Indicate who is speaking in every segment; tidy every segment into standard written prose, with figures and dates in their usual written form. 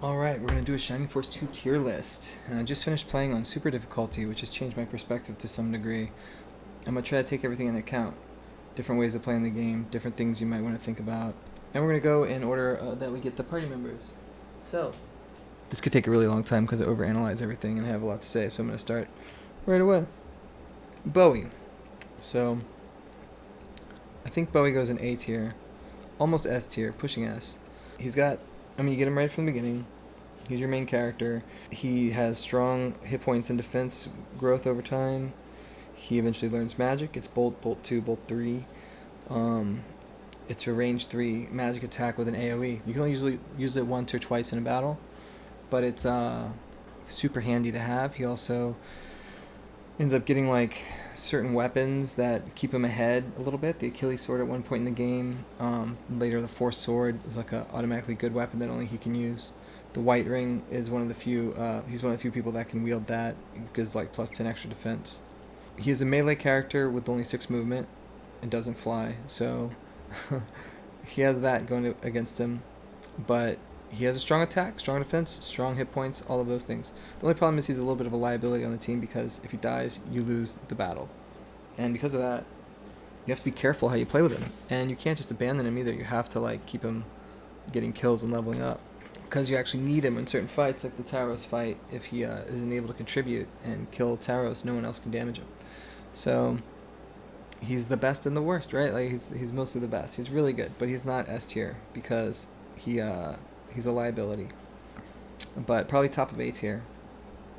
Speaker 1: Alright, we're going to do a Shining Force 2 tier list. And I just finished playing on super difficulty, which has changed my perspective to some degree. I'm going to try to take everything into account. Different ways of playing the game, different things you might want to think about. And we're going to go in order that we get the party members. So, this could take a really long time because I overanalyze everything and I have a lot to say, so I'm going to start right away. Bowie. So, I think Bowie goes in A tier. Almost S tier, pushing S. You get him right from the beginning. He's your main character. He has strong hit points and defense growth over time. He eventually learns magic. It's Bolt 2, Bolt 3. It's a range 3 magic attack with an AoE. You can only usually use it once or twice in a battle, but it's super handy to have. He also ends up getting like certain weapons that keep him ahead a little bit. The Achilles sword at one point in the game. Later, the Force sword is like a automatically good weapon that only he can use. The White Ring is one of the few. He's one of the few people that can wield that. It gives like plus 10 extra defense. He is a melee character with only 6 movement and doesn't fly, so he has that going against him. But he has a strong attack, strong defense, strong hit points, all of those things. The only problem is he's a little bit of a liability on the team because if he dies, you lose the battle. And because of that, you have to be careful how you play with him. And you can't just abandon him either. You have to like keep him getting kills and leveling up. Because you actually need him in certain fights, like the Taros fight. If he isn't able to contribute and kill Taros, no one else can damage him. So he's the best and the worst, right? Like he's mostly the best. He's really good, but he's not S tier because he's a liability. But probably top of A tier.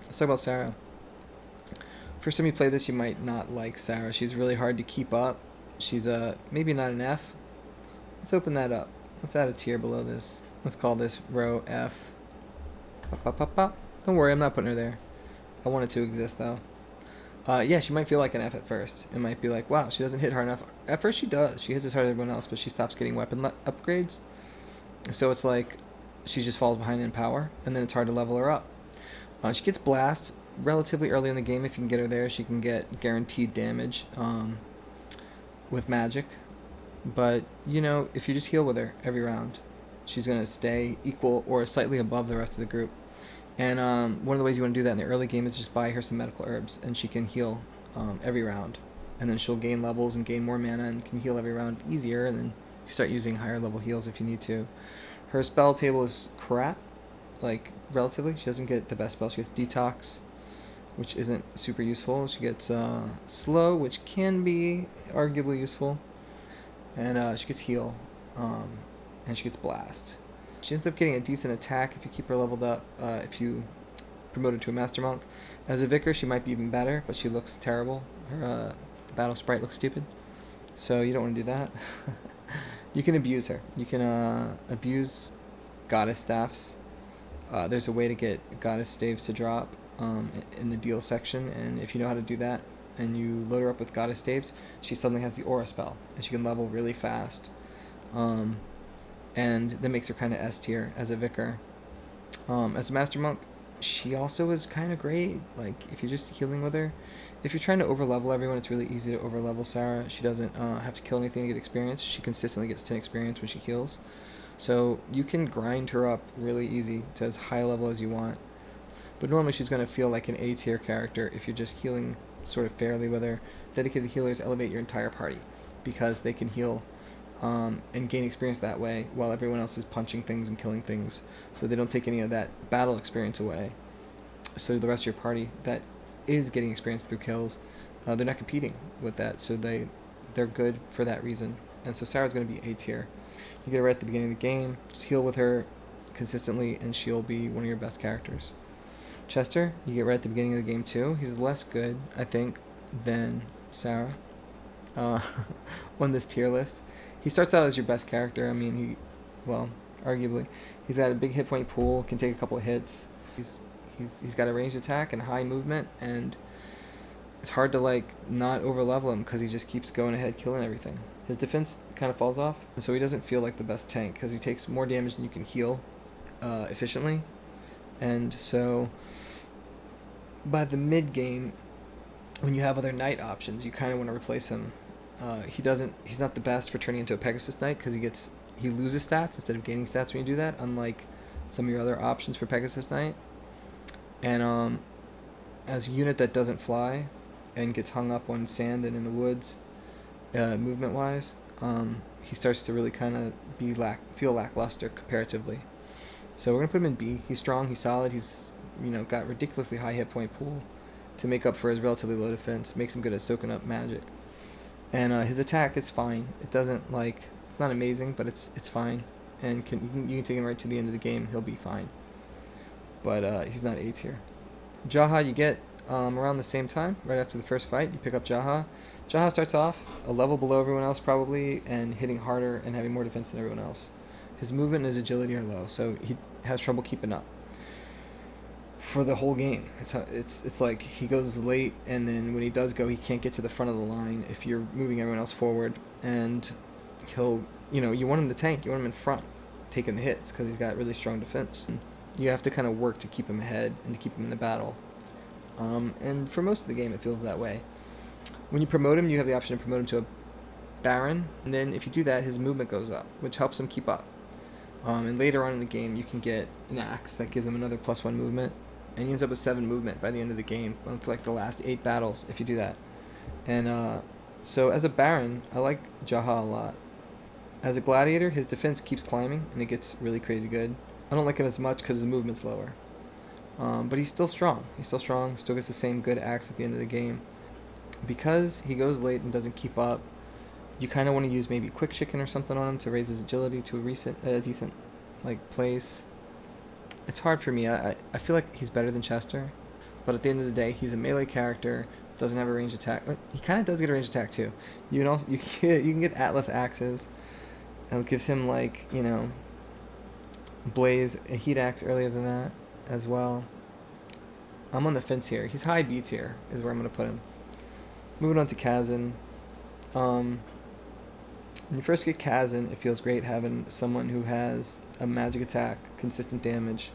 Speaker 1: Let's talk about Sarah. First time you play this, you might not like Sarah. She's really hard to keep up. She's maybe not an F. Let's open that up. Let's add a tier below this. Let's call this row F. Pop, pop, pop, pop. Don't worry, I'm not putting her there. I want it to exist though. Yeah, she might feel like an F at first. It might be like, wow, she doesn't hit hard enough. At first she does. She hits as hard as everyone else, but she stops getting weapon upgrades. So it's like she just falls behind in power, and then it's hard to level her up. She gets blast relatively early in the game. If you can get her there, she can get guaranteed damage with magic. But, if you just heal with her every round, she's going to stay equal or slightly above the rest of the group. And one of the ways you want to do that in the early game is just buy her some medical herbs, and she can heal every round. And then she'll gain levels and gain more mana and can heal every round easier, and then you start using higher level heals if you need to. Her spell table is crap, like, relatively. She doesn't get the best spell. She gets Detox, which isn't super useful. She gets Slow, which can be arguably useful. And she gets Heal, and she gets Blast. She ends up getting a decent attack if you keep her leveled up, if you promote her to a Master Monk. As a Vicar, she might be even better, but she looks terrible. Her battle sprite looks stupid, so you don't want to do that. You can abuse her. You can abuse Goddess Staffs. There's a way to get Goddess Staves to drop in the deal section, and if you know how to do that, and you load her up with Goddess Staves, she suddenly has the Aura spell, and she can level really fast. And that makes her kind of S tier as a Vicar. As a Master Monk, she also is kind of great. Like, if you're just healing with her, if you're trying to overlevel everyone, it's really easy to overlevel Sarah. She doesn't have to kill anything to get experience. She consistently gets 10 experience when she heals. So you can grind her up really easy to as high a level as you want. But normally she's going to feel like an A tier character if you're just healing sort of fairly with her. Dedicated healers elevate your entire party because they can heal and gain experience that way while everyone else is punching things and killing things. So they don't take any of that battle experience away. So the rest of your party that is getting experience through kills, they're not competing with that. So they're good for that reason. And so Sarah's going to be A tier. You get her right at the beginning of the game. Just heal with her consistently, and she'll be one of your best characters. Chester, you get right at the beginning of the game too. He's less good, I think, than Sarah on this tier list. He starts out as your best character. I mean, arguably, he's got a big hit point pool, can take a couple of hits. He's got a ranged attack and high movement, and it's hard to like not over level him because he just keeps going ahead killing everything. His defense kind of falls off, and so he doesn't feel like the best tank because he takes more damage than you can heal efficiently. And so by the mid game, when you have other knight options, you kind of want to replace him. He's not the best for turning into a Pegasus Knight because he loses stats instead of gaining stats when you do that, unlike some of your other options for Pegasus Knight. And as a unit that doesn't fly and gets hung up on sand and in the woods, movement wise, he starts to really kind of feel lackluster comparatively. So we're gonna put him in B. He's strong, he's solid, he's got ridiculously high hit point pool to make up for his relatively low defense. Makes him good at soaking up magic, and his attack is fine. It doesn't it's not amazing, but it's fine, and you can take him right to the end of the game. He'll be fine, but he's not A tier. Jaha you get around the same time, right after the first fight. You pick up Jaha. Jaha starts off a level below everyone else probably, and hitting harder and having more defense than everyone else. His movement and his agility are low, so he has trouble keeping up for the whole game. It's like he goes late, and then when he does go, he can't get to the front of the line if you're moving everyone else forward, and he'll you want him to tank, you want him in front taking the hits because he's got really strong defense. And you have to kind of work to keep him ahead and to keep him in the battle, and for most of the game it feels that way. When you promote him, you have the option to promote him to a Baron, and then if you do that, his movement goes up, which helps him keep up. And later on in the game, you can get an axe that gives him another +1 movement, and he ends up with 7 movement by the end of the game, for like the last 8 battles, if you do that. And so as a Baron, I like Jaha a lot. As a Gladiator, his defense keeps climbing, and it gets really crazy good. I don't like him as much because his movement's lower. But he's still strong. Still gets the same good axe at the end of the game. Because he goes late and doesn't keep up, you kind of want to use maybe Quick Chicken or something on him to raise his agility to a decent place. It's hard for me. I feel like he's better than Chester, but at the end of the day, he's a melee character, doesn't have a ranged attack. He kind of does get a ranged attack too. You can get Atlas axes, and it gives him Blaze, a heat axe earlier than that as well. I'm on the fence here. He's high B tier is where I'm gonna put him. Moving on to Kazan. When you first get Kazan, it feels great having someone who has a magic attack, consistent damage,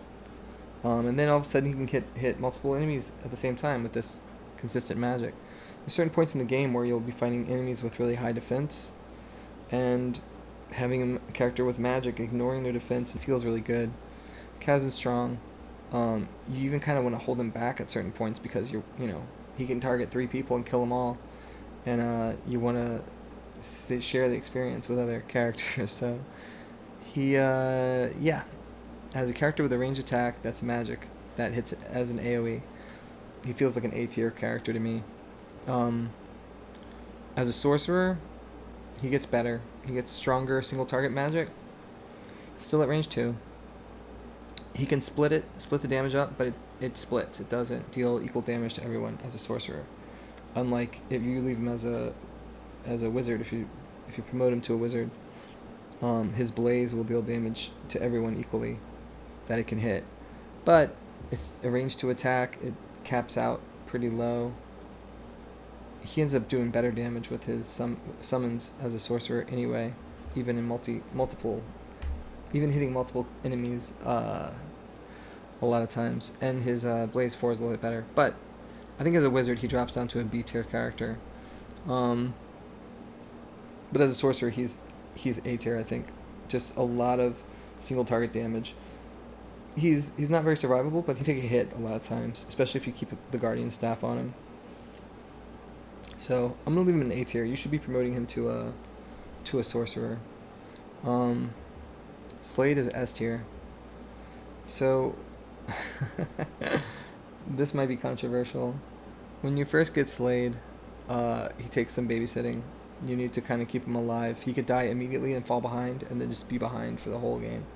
Speaker 1: and then all of a sudden he can hit multiple enemies at the same time with this consistent magic. There's certain points in the game where you'll be fighting enemies with really high defense, and having a character with magic ignoring their defense, it feels really good. Kazan's strong. You even kind of want to hold him back at certain points because he can target 3 people and kill them all, and you want to share the experience with other characters. So he has a character with a ranged attack that's magic that hits as an AoE. He feels like an A tier character to me. As a sorcerer, he gets better. He gets stronger single target magic. Still at range 2. He can split the damage up, but it splits. It doesn't deal equal damage to everyone as a sorcerer. Unlike if you leave him as a wizard, if you promote him to a wizard, his blaze will deal damage to everyone equally that it can hit. But it's a range 2 attack. It caps out pretty low. He ends up doing better damage with his summons as a sorcerer anyway, even in even hitting multiple enemies a lot of times. And his Blaze 4 is a little bit better. But I think as a wizard, he drops down to a B tier character. But as a sorcerer, he's A tier, I think. Just a lot of single target damage. He's not very survivable, but he can take a hit a lot of times, especially if you keep the Guardian staff on him. So I'm gonna leave him in A tier. You should be promoting him to a sorcerer. Slade is S tier. So this might be controversial. When you first get Slade, he takes some babysitting. You need to kind of keep him alive. He could die immediately and fall behind, and then just be behind for the whole game.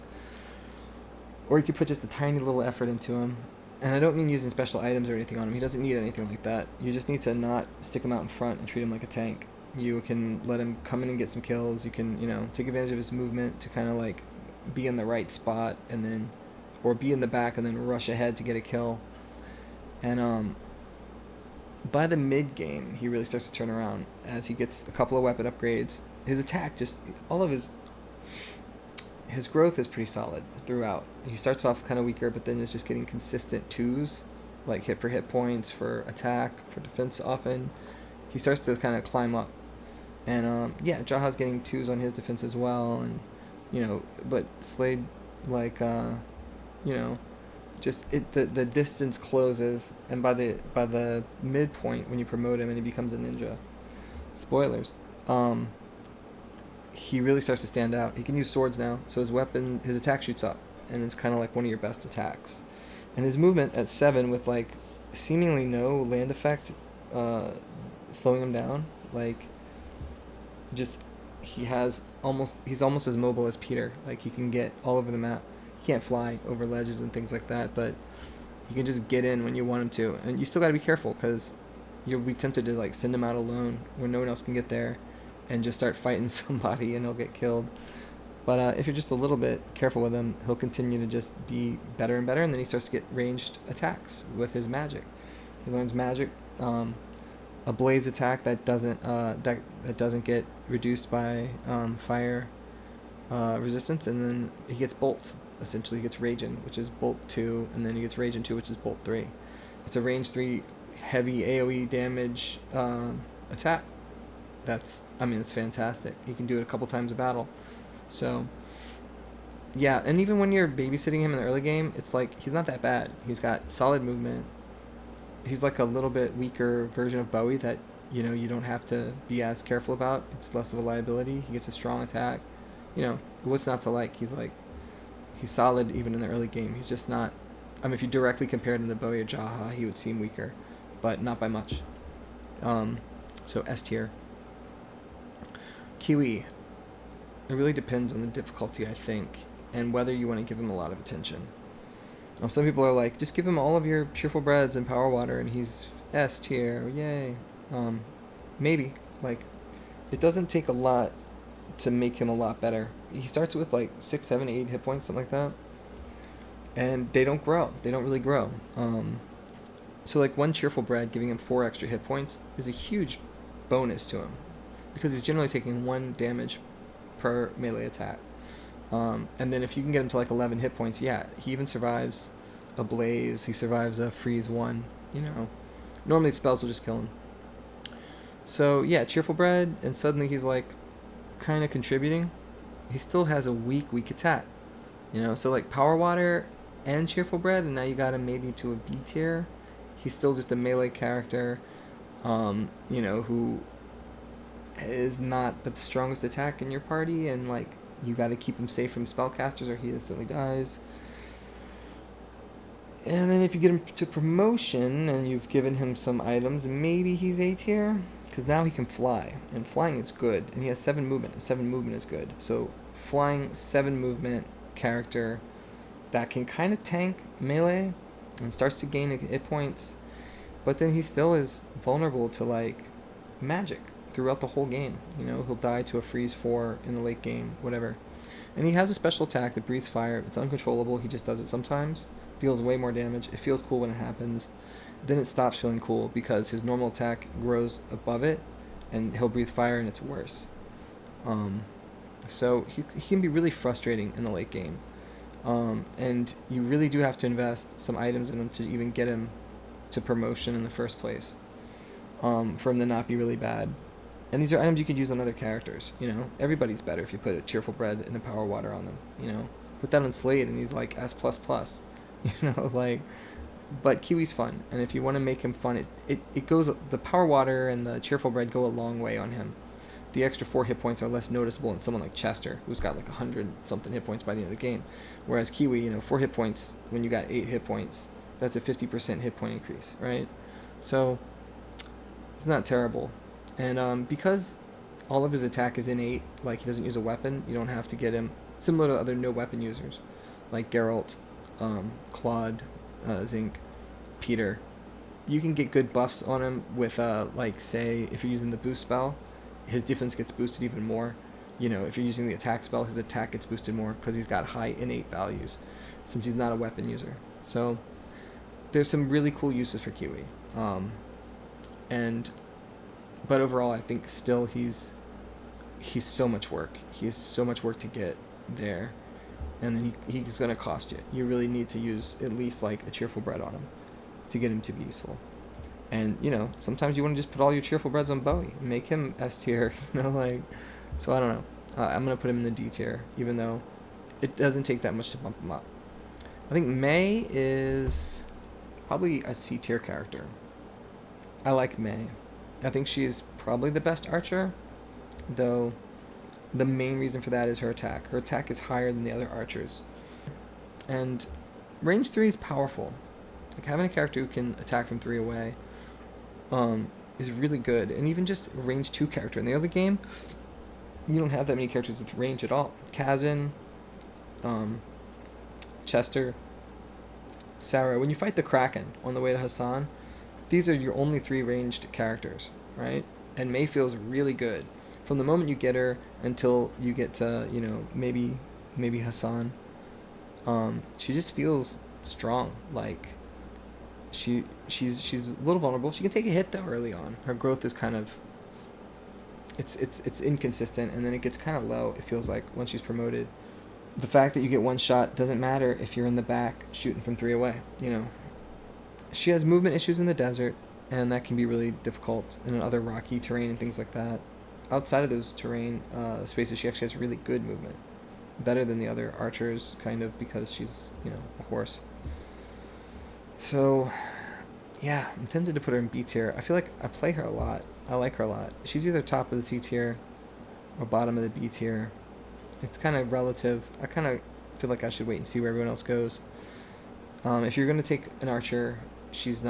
Speaker 1: Or you could put just a tiny little effort into him. And I don't mean using special items or anything on him. He doesn't need anything like that. You just need to not stick him out in front and treat him like a tank. You can let him come in and get some kills. You can, take advantage of his movement to kind of be in the right spot, and then, or be in the back and then rush ahead to get a kill. And by the mid game, he really starts to turn around as he gets a couple of weapon upgrades. His attack, just all of his growth is pretty solid throughout. He starts off kind of weaker, but then is just getting consistent 2s, like hit for hit points, for attack, for defense often. He starts to kind of climb up. And Jaha's getting 2s on his defense as well. And but Slade, You know, just the distance closes, and by the midpoint when you promote him and he becomes a ninja, spoilers, um, he really starts to stand out. He can use swords now, so his attack shoots up, and it's kind of like one of your best attacks. And his movement at 7 with like seemingly no land effect, slowing him down, like just he's almost as mobile as Peter. Like he can get all over the map. He can't fly over ledges and things like that, but he can just get in when you want him to. And you still got to be careful because you'll be tempted to like send him out alone where no one else can get there, and just start fighting somebody and he'll get killed. But if you're just a little bit careful with him, he'll continue to just be better and better, and then he starts to get ranged attacks with his magic. He learns magic, a blaze attack that doesn't get reduced by fire resistance, and then he gets bolt. Essentially, he gets Raging, which is bolt 2, and then he gets Raging 2, which is bolt 3. It's a range 3 heavy AoE damage attack. It's fantastic. You can do it a couple times a battle. So, yeah, and even when you're babysitting him in the early game, it's like he's not that bad. He's got solid movement. He's like a little bit weaker version of Bowie that, you don't have to be as careful about. It's less of a liability. He gets a strong attack. What's not to like? He's solid even in the early game. He's just not... if you directly compared him to Bowie or Jaha, he would seem weaker, but not by much. So S tier. Kiwi. It really depends on the difficulty, I think, and whether you want to give him a lot of attention. Some people are like, just give him all of your cheerful breads and power water, and he's S tier, yay. Maybe. It doesn't take a lot to make him a lot better. He starts with 6, 7, 8 hit points, something like that, and they don't grow. They don't really grow. So one cheerful bread giving him 4 extra hit points is a huge bonus to him, because he's generally taking 1 damage per melee attack. And then if you can get him to 11 hit points, yeah, he even survives a blaze. He survives a freeze 1. Normally spells will just kill him. So yeah, cheerful bread, and suddenly he's kind of contributing. He still has a weak attack. So power water and cheerful bread, and now you got him maybe to a B tier. He's still just a melee character, who is not the strongest attack in your party, and you got to keep him safe from spellcasters or he instantly dies. And then if you get him to promotion and you've given him some items, maybe he's A tier, because now he can fly, and flying is good, and he has 7 movement, and 7 movement is good. So flying 7 movement character that can kind of tank melee and starts to gain hit points, but then he still is vulnerable to magic throughout the whole game. He'll die to a freeze 4 in the late game, whatever. And he has a special attack that breathes fire. It's uncontrollable. He just does it sometimes. Deals way more damage. It feels cool when it happens. Then it stops feeling cool because his normal attack grows above it, and he'll breathe fire and it's worse. So he can be really frustrating in the late game. And you really do have to invest some items in him to even get him to promotion in the first place, for him to not be really bad. And these are items you could use on other characters. Everybody's better if you put a cheerful bread and a power water on them. Put that on Slade and he's S++. But Kiwi's fun, and if you want to make him fun, it goes. The power water and the cheerful bread go a long way on him. The extra 4 hit points are less noticeable in someone like Chester, who's got 100 something hit points by the end of the game. Whereas Kiwi, 4 hit points when you got 8 hit points, that's a 50% hit point increase, right? So it's not terrible. And because all of his attack is innate, he doesn't use a weapon, you don't have to get him, similar to other no weapon users, like Geralt, Claude, Zinc, Peter. You can get good buffs on him with, say, if you're using the boost spell, his defense gets boosted even more. If you're using the attack spell, his attack gets boosted more because he's got high innate values, since he's not a weapon user. So there's some really cool uses for Kiwi. But overall, I think still he's so much work. He has so much work to get there, and then he's going to cost you. You really need to use at least a cheerful bread on him to get him to be useful. And sometimes you want to just put all your cheerful breads on Bowie and make him S tier. So I don't know. I'm going to put him in the D tier, even though it doesn't take that much to bump him up. I think May is probably a C tier character. I like May. I think she is probably the best archer, though the main reason for that is her attack. Her attack is higher than the other archers. And range 3 is powerful. Like having a character who can attack from 3 away is really good. And even just a range 2 character. In the other game, you don't have that many characters with range at all. Kazan, Chester, Sarah. When you fight the Kraken on the way to Hassan, these are your only 3 ranged characters, right? And May feels really good. From the moment you get her until you get to, maybe Hassan, she just feels strong. Like she's a little vulnerable. She can take a hit though early on. Her growth is kind of it's inconsistent, and then it gets kind of low. It feels like once she's promoted. The fact that you get one shot doesn't matter if you're in the back shooting from 3 away. She has movement issues in the desert, and that can be really difficult in other rocky terrain and things like that. Outside of those terrain spaces, she actually has really good movement, better than the other archers, kind of, because she's a horse. So yeah, I'm tempted to put her in B tier. I feel like I play her a lot. I like her a lot. She's either top of the C tier or bottom of the B tier. It's kind of relative. I kind of feel like I should wait and see where everyone else goes. If you're going to take an archer, she's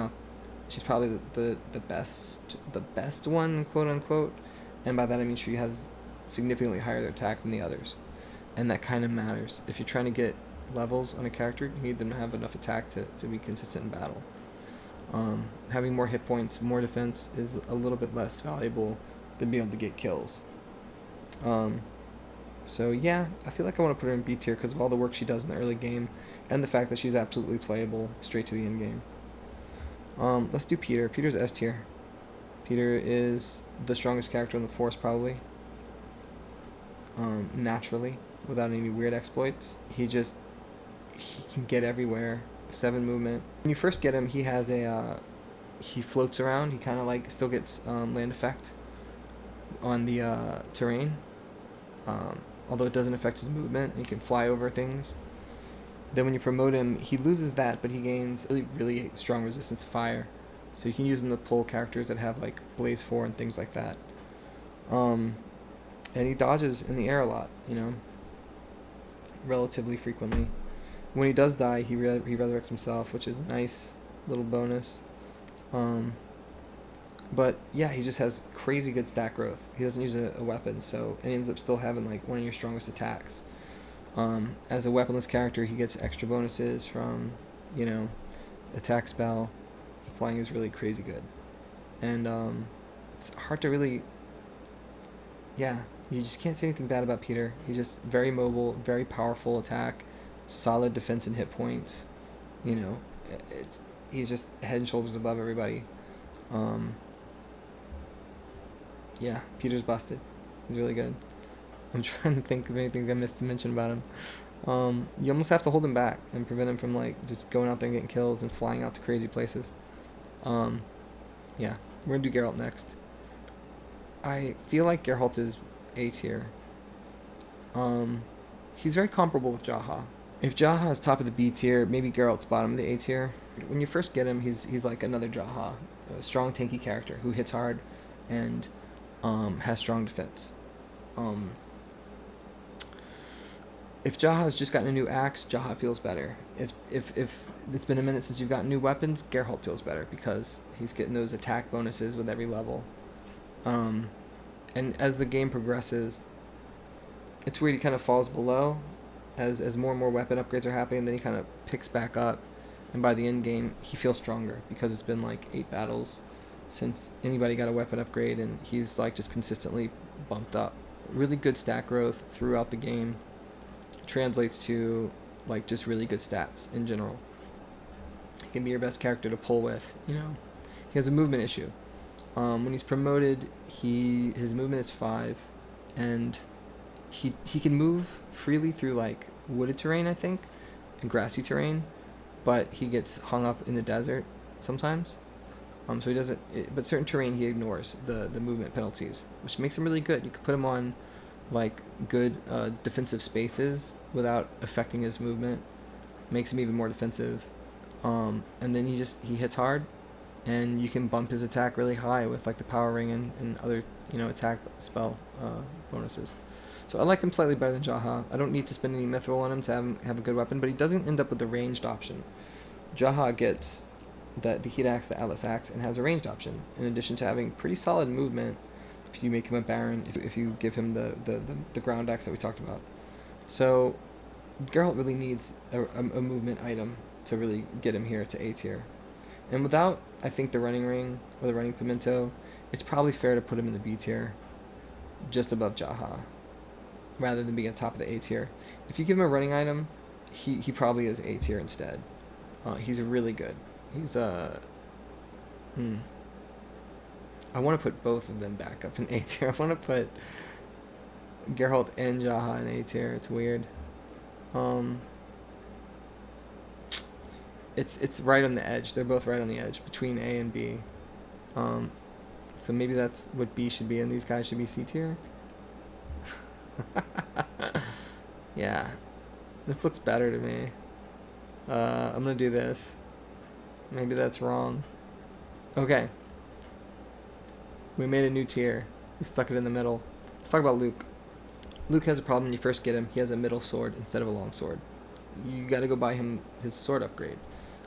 Speaker 1: probably the best one, quote unquote. And by that I mean she has significantly higher attack than the others. And that kind of matters. If you're trying to get levels on a character, you need them to have enough attack to be consistent in battle. Having more hit points, more defense is a little bit less valuable than being able to get kills. So yeah, I feel like I want to put her in B tier because of all the work she does in the early game, and the fact that she's absolutely playable straight to the end game. Let's do Peter. Peter's S tier. Peter is the strongest character in the Force, probably. Naturally, without any weird exploits. He can get everywhere. 7 movement. When you first get him, he has he floats around. He kind of like still gets land effect on the terrain. Although it doesn't affect his movement. He can fly over things. Then when you promote him, he loses that, but he gains really, really strong resistance to fire. So you can use him to pull characters that have like Blaze 4 and things like that. And he dodges in the air a lot, relatively frequently. When he does die, he resurrects himself, which is a nice little bonus. But yeah, he just has crazy good stat growth. He doesn't use a weapon, and he ends up still having like one of your strongest attacks. As a weaponless character, he gets extra bonuses from, attack spell. Flying is really crazy good. And it's hard to really... Yeah, you just can't say anything bad about Peter. He's just very mobile, very powerful attack, solid defense and hit points. He's just head and shoulders above everybody. Yeah, Peter's busted. He's really good. I'm trying to think of anything I missed to mention about him. You almost have to hold him back and prevent him from like just going out there and getting kills and flying out to crazy places. Yeah, we're gonna do Geralt next. I feel like Geralt is A tier. He's very comparable with Jaha. If Jaha is top of the B tier, maybe Geralt's bottom of the A tier. When you first get him, he's like another Jaha, a strong tanky character who hits hard and has strong defense. If Jaha's just gotten a new axe, Jaha feels better. If it's been a minute since you've gotten new weapons, Geralt feels better because he's getting those attack bonuses with every level. And as the game progresses, it's weird, he kind of falls below as more and more weapon upgrades are happening, then he kind of picks back up, and by the end game, he feels stronger because it's been like 8 battles since anybody got a weapon upgrade, and he's like just consistently bumped up. Really good stat growth throughout the game translates to like just really good stats in general. He can be your best character to pull with, He has a movement issue. When he's promoted, his movement is 5, and he can move freely through like wooded terrain, I think, and grassy terrain, but he gets hung up in the desert sometimes. So he doesn't. But certain terrain he ignores the movement penalties, which makes him really good. You could put him on like good defensive spaces without affecting his movement, makes him even more defensive. And then he hits hard, and you can bump his attack really high with like the power ring and other attack spell bonuses. So I like him slightly better than Jaha. I don't need to spend any mithril on him to have a good weapon, but he doesn't end up with the ranged option. Jaha gets the heat axe, the atlas axe, and has a ranged option, in addition to having pretty solid movement if you make him a baron, if you give him the ground axe that we talked about. So Geralt really needs a movement item to really get him here to A tier. And without, I think, the running ring or the running pimento, it's probably fair to put him in the B tier, just above Jaha, rather than being at the top of the A tier. If you give him a running item, he probably is A tier instead. He's really good. He's I want to put both of them back up in A tier. I want to put Geralt and Jaha in A tier. It's weird. It's right on the edge. They're both right on the edge between A and B. So maybe that's what B should be, and these guys should be C tier. Yeah, this looks better to me. I'm gonna do this. Maybe that's wrong. Okay. We made a new tier. We stuck it in the middle. Let's talk about Luke. Luke has a problem when you first get him. He has a middle sword instead of a long sword. You gotta go buy him his sword upgrade.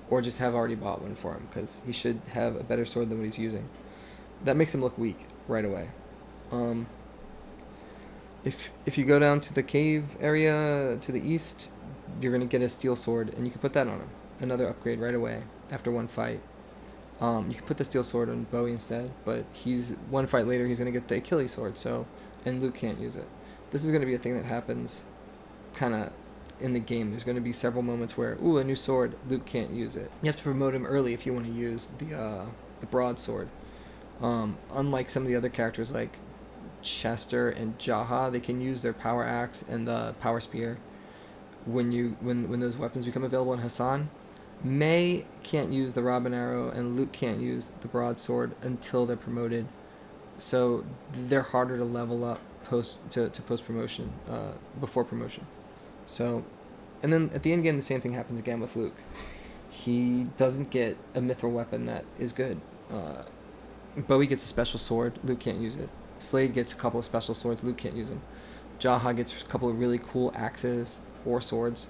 Speaker 1: Or just have already bought one for him, because he should have a better sword than what he's using. That makes him look weak right away. If you go down to the cave area to the east, you're going to get a steel sword, and you can put that on him. Another upgrade right away after one fight. You can put the steel sword on Bowie instead, but one fight later he's going to get the Achilles sword, and Luke can't use it. This is going to be a thing that happens kind of in the game. There's going to be several moments where, ooh, a new sword, Luke can't use it. You have to promote him early if you want to use the broadsword. Unlike some of the other characters like Chester and Jaha, they can use their power axe and the power spear when those weapons become available in Hassan. May can't use the Robin arrow, and Luke can't use the broadsword until they're promoted. So they're harder to level up post promotion, before promotion. So, and then at the end again, the same thing happens again with Luke. He doesn't get a mithril weapon that is good. Bowie gets a special sword, Luke can't use it. Slade gets a couple of special swords, Luke can't use them. Jaha gets a couple of really cool axes or swords.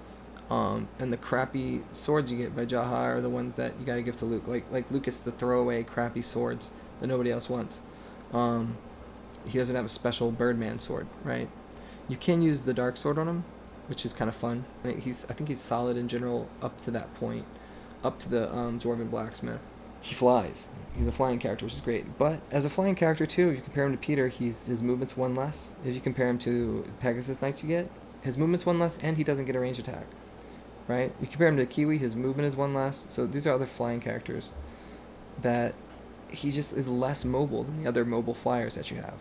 Speaker 1: And the crappy swords you get by Jaha are the ones that you gotta give to Luke. Like Luke gets the throwaway crappy swords that nobody else wants. He doesn't have a special Birdman sword, right? You can use the dark sword on him, which is kind of fun. I think he's solid in general up to that point, up to the Dwarven blacksmith. He flies. He's a flying character, which is great. But as a flying character too, if you compare him to Peter, his movement's one less. If you compare him to Pegasus Knights, you get his movement's one less, and he doesn't get a ranged attack. Right? You compare him to Kiwi, his movement is one less. So these are other flying characters that he just is less mobile than the other mobile flyers that you have.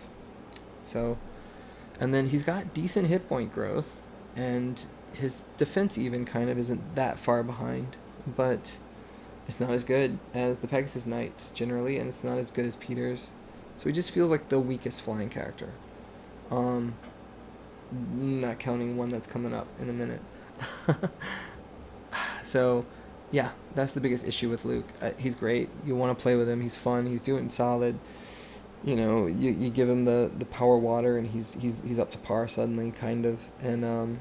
Speaker 1: So, and then he's got decent hit point growth, and his defense even kind of isn't that far behind, but it's not as good as the Pegasus Knights generally, and it's not as good as Peter's. So he just feels like the weakest flying character. Not counting one that's coming up in a minute. So, yeah, that's the biggest issue with Luke. He's great. You want to play with him. He's fun. He's doing solid. You know, you give him the power water, and he's up to par suddenly, kind of. And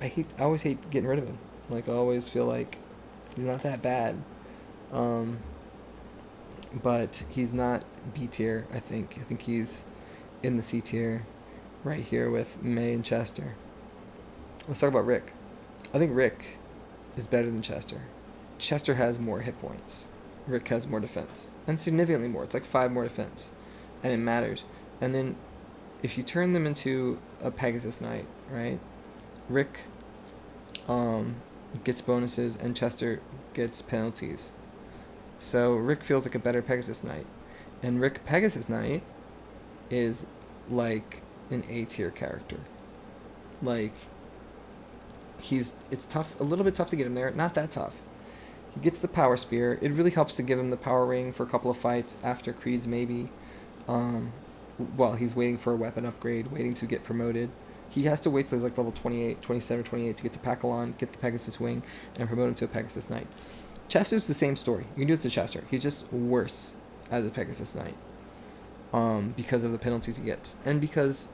Speaker 1: I always hate getting rid of him. Like, I always feel like he's not that bad. But he's not B tier, I think. I think he's in the C tier right here with May and Chester. Let's talk about Rick. I think Rick is better than Chester. Chester has more hit points. Rick has more defense. And significantly more. It's like 5 more defense. And it matters. And then if you turn them into a Pegasus Knight, right? Rick gets bonuses and Chester gets penalties. So Rick feels like a better Pegasus Knight. And Rick Pegasus Knight is like an A tier character. Like, it's tough, a little bit tough to get him there. Not that tough. He gets the power spear. It really helps to give him the power ring for a couple of fights after Creed's maybe. While he's waiting for a weapon upgrade, waiting to get promoted. He has to wait till he's like level 28, 27, 28 to get to Pacalon, get the Pegasus Wing, and promote him to a Pegasus Knight. Chester's the same story. You can do it to Chester. He's just worse as a Pegasus Knight. Because of the penalties he gets. And because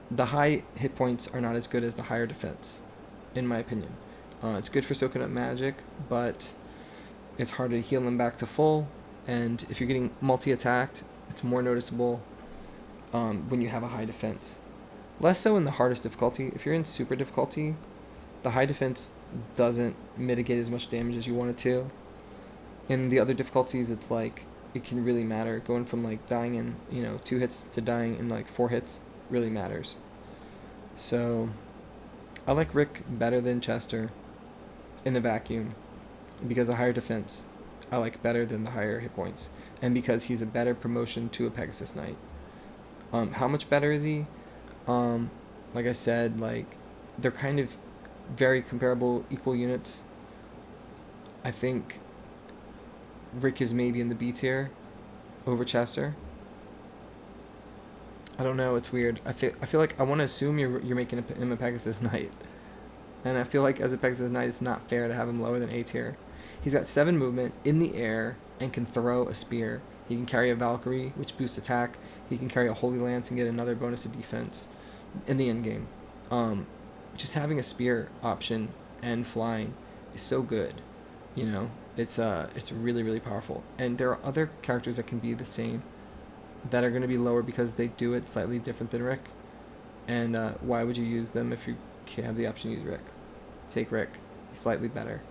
Speaker 1: the high hit points are not as good as the higher defense, in my opinion. It's good for soaking up magic, but it's harder to heal them back to full. And if you're getting multi-attacked, it's more noticeable when you have a high defense. Less so in the hardest difficulty. If you're in super difficulty, the high defense doesn't mitigate as much damage as you want it to. In the other difficulties, it's like, it can really matter. Going from like dying in, 2 hits to dying in like 4 hits really matters. So, I like Rick better than Chester in the vacuum because the higher defense I like better than the higher hit points, and because he's a better promotion to a Pegasus Knight. How much better is he? Like I said, like, they're kind of very comparable, equal units. I think Rick is maybe in the B tier over Chester. I don't know, it's weird. I feel like I want to assume you're making him a Pegasus Knight. And I feel like as a Pegasus Knight, it's not fair to have him lower than A tier. He's got 7 movement in the air and can throw a spear. He can carry a Valkyrie, which boosts attack. He can carry a Holy Lance and get another bonus to defense in the end game. Just having a spear option and flying is so good. It's really, really powerful. And there are other characters that can be the same that are going to be lower because they do it slightly different than Rick. And why would you use them if you can't have the option to use Rick? Take Rick. He's slightly better.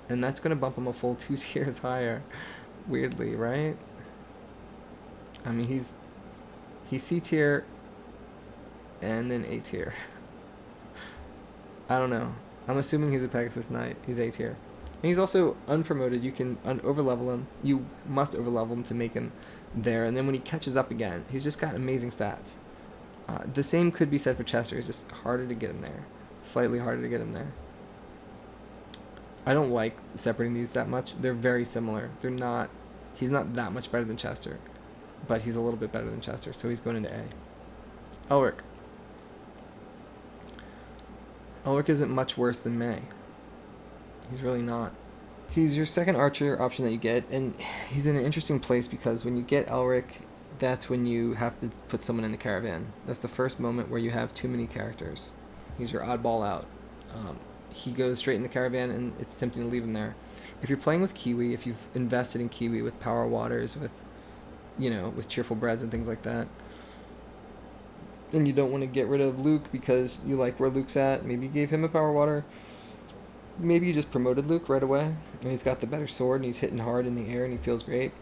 Speaker 1: And that's going to bump him a full 2 tiers higher. Weirdly, right? I mean, he's C tier and then A tier. I don't know. I'm assuming he's a Pegasus Knight. He's A tier. And he's also unpromoted. You can overlevel him. You must overlevel him to make him there. And then when he catches up again, he's just got amazing stats. The same could be said for Chester. It's just harder to get him there. Slightly harder to get him there. I don't like separating these that much. They're very similar. He's not that much better than Chester, but he's a little bit better than Chester, so he's going into A. Elric. Elric isn't much worse than May. He's really not. He's your second archer option that you get, and he's in an interesting place because when you get Elric, that's when you have to put someone in the caravan. That's the first moment where you have too many characters. He's your oddball out. He goes straight in the caravan, and it's tempting to leave him there. If you're playing with Kiwi, if you've invested in Kiwi with Power Waters, with Cheerful Breads and things like that, and you don't want to get rid of Luke because you like where Luke's at, maybe you gave him a Power Water, maybe you just promoted Luke right away, and he's got the better sword, and he's hitting hard in the air, and he feels great.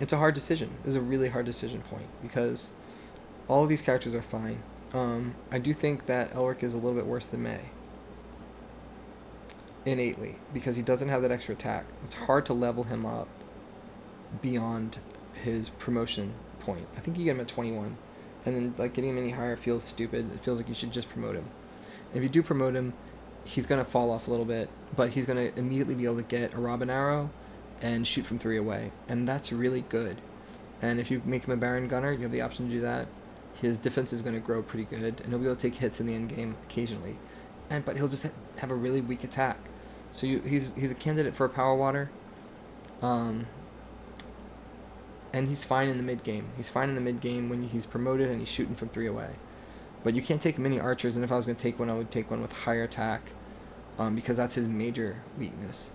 Speaker 1: It's a hard decision. It's a really hard decision point, because all of these characters are fine. I do think that Elric is a little bit worse than May. Innately, because he doesn't have that extra attack. It's hard to level him up beyond his promotion point. I think you get him at 21. And then getting him any higher feels stupid. It feels like you should just promote him. And if you do promote him, he's going to fall off a little bit, but he's going to immediately be able to get a Robin Arrow and shoot from 3 away. And that's really good. And if you make him a Baron Gunner, you have the option to do that. His defense is going to grow pretty good, and he'll be able to take hits in the end game occasionally. But he'll just have a really weak attack. So he's a candidate for a Power Water. And he's fine in the mid game. He's fine in the mid game when he's promoted and he's shooting from 3 away. But you can't take many archers, and if I was going to take one, I would take one with higher attack, because that's his major weakness.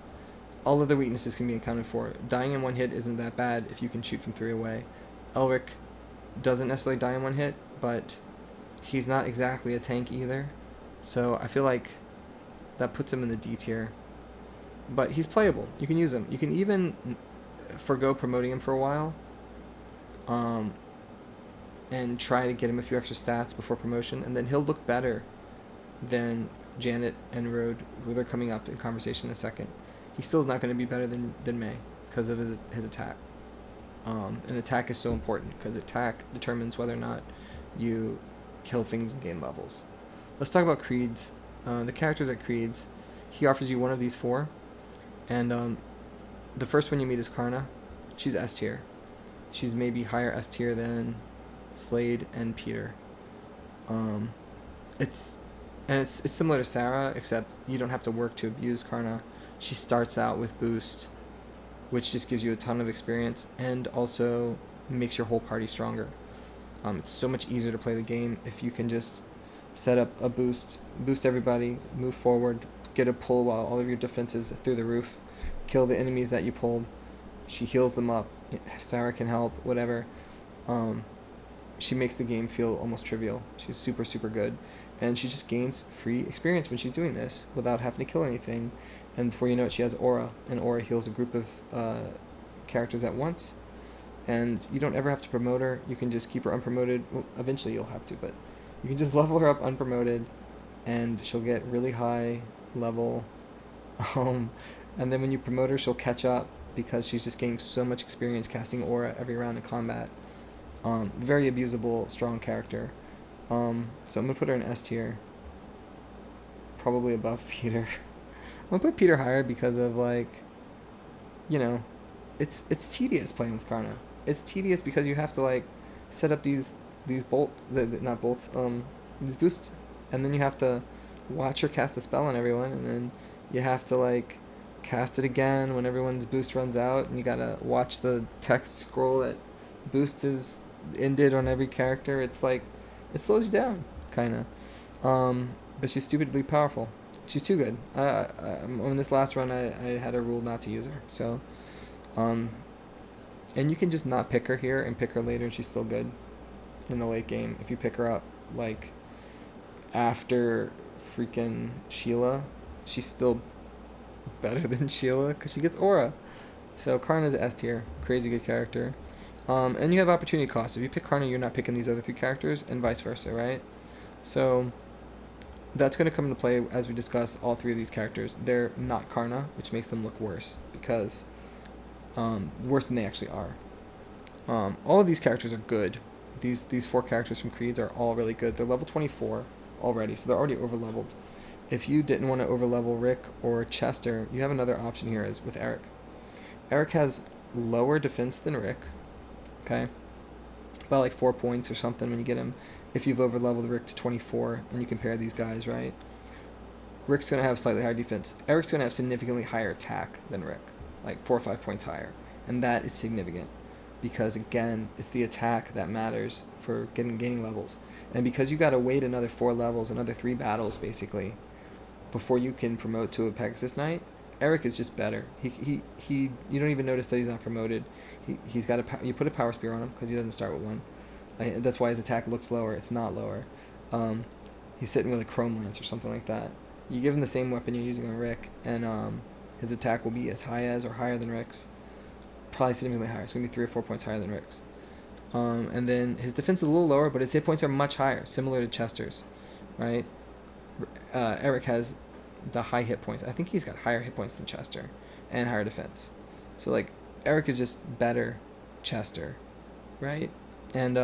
Speaker 1: All other weaknesses can be accounted for. Dying in 1 hit isn't that bad if you can shoot from 3 away. Elric doesn't necessarily die in 1 hit, but he's not exactly a tank either. So I feel like that puts him in the D tier. But he's playable. You can use him. You can even forgo promoting him for a while, and try to get him a few extra stats before promotion, and then he'll look better than Janet and Rode, who they're coming up in conversation in a second. He still is not going to be better than May because of his attack. And attack is so important because attack determines whether or not you kill things in game levels. Let's talk about creeds. The characters at creeds, he offers you one of these 4, and the first one you meet is Karna. She's S tier. She's maybe higher S tier than Slade and Peter. Um, it's it's similar to Sarah, except you don't have to work to abuse Karna. She starts out with boost, which just gives you a ton of experience and also makes your whole party stronger. It's so much easier to play the game if you can just set up a boost everybody, move forward, get a pull while all of your defenses through the roof, kill the enemies that you pulled. She heals them up. Sarah can help, whatever. Um, she makes the game feel almost trivial. She's super, super good. And she just gains free experience when she's doing this without having to kill anything. And before you know it, she has Aura. And Aura heals a group of characters at once. And you don't ever have to promote her. You can just keep her unpromoted. Well, eventually you'll have to, but you can just level her up unpromoted. And she'll get really high level. Um, and then when you promote her, she'll catch up because she's just gaining so much experience casting Aura every round in combat. Very abusable, strong character. So I'm gonna put her in S tier, probably above Peter. I'm gonna put Peter higher because of like, you know, it's tedious playing with Karna. It's tedious because you have to like set up these bolts, not bolts, these boosts, and then you have to watch her cast a spell on everyone, and then you have to like cast it again when everyone's boost runs out, and you gotta watch the text scroll that boost is ended on every character. It's like it slows you down, kind of. But she's stupidly powerful. She's too good. On this last run, I had a rule not to use her. So, and you can just not pick her here and pick her later, and she's still good in the late game. If you pick her up like after freaking Sheila, she's still better than Sheila because she gets Aura. So Karna's S tier, crazy good character. And you have opportunity cost. If you pick Karna, you're not picking these other three characters, and vice versa, right? So that's going to come into play as we discuss all three of these characters. They're not Karna, which makes them look worse because worse than they actually are. All of these characters are good. These four characters from Creeds are all really good. They're level 24 already, so they're already over-leveled. If you didn't want to over-level Rick or Chester, you have another option here is with Eric. Eric has lower defense than Rick, okay? About like 4 points or something when you get him. If you've over-leveled Rick to 24 and you compare these guys, right? Rick's going to have slightly higher defense. Eric's going to have significantly higher attack than Rick, like 4 or 5 points higher. And that is significant because, again, it's the attack that matters for gaining levels. And because you got to wait another 4 levels, another 3 battles, basically, before you can promote to a Pegasus Knight, Eric is just better. He you don't even notice that he's not promoted. He's got you put a power spear on him because he doesn't start with one. That's why his attack looks lower. It's not lower. He's sitting with a Chrome Lance or something like that. You give him the same weapon you're using on Rick, and his attack will be as high as or higher than Rick's. Probably significantly higher. It's going to be 3 or 4 points higher than Rick's. And then his defense is a little lower, but his hit points are much higher, similar to Chester's, right? Eric has the high hit points. I think he's got higher hit points than Chester and higher defense. So like Eric is just better Chester, right? And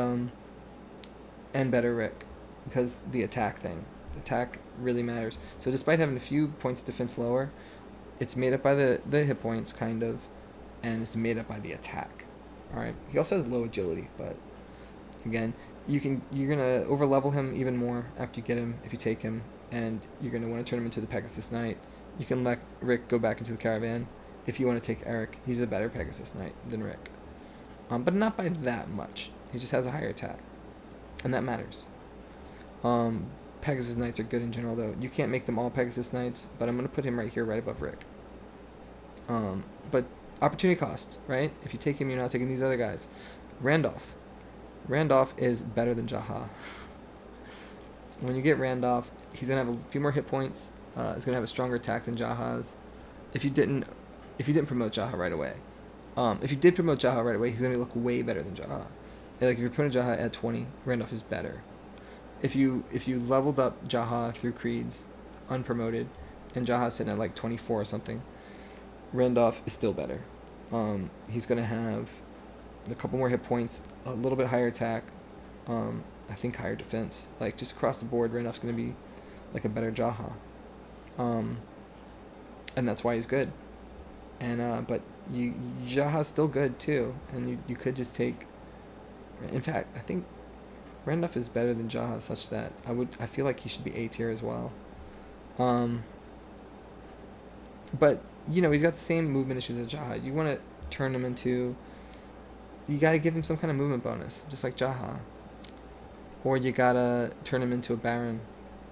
Speaker 1: better Rick because the attack thing. Attack really matters. So despite having a few points defense lower, it's made up by the hit points kind of, and it's made up by the attack. All right. He also has low agility, but again, you're gonna over level him even more after you get him if you take him, and you're gonna want to turn him into the Pegasus Knight. You can let Rick go back into the caravan if you want to take Eric. He's a better Pegasus Knight than Rick, but not by that much. He just has a higher attack, and that matters. Pegasus Knights are good in general, though. You can't make them all Pegasus Knights, but I'm gonna put him right here, right above Rick. But opportunity cost, right? If you take him, you're not taking these other guys. Randolph. Randolph is better than Jaha. When you get Randolph, he's gonna have a few more hit points. He's gonna have a stronger attack than Jaha's. If you didn't promote Jaha right away, if you did promote Jaha right away, he's gonna look way better than Jaha. Like if you're putting Jaha at 20, Randolph is better. If you leveled up Jaha through Creeds, unpromoted, and Jaha's sitting at like 24 or something, Randolph is still better. He's gonna have a couple more hit points, a little bit higher attack, I think higher defense. Like just across the board, Randolph's gonna be like a better Jaha, and that's why he's good. And but Jaha's still good too, and you could just take. In fact, I think Randolph is better than Jaha such that I feel like he should be A tier as well. But he's got the same movement issues as Jaha. You want to turn him into, you got to give him some kind of movement bonus, just like Jaha. Or you got to turn him into a Baron.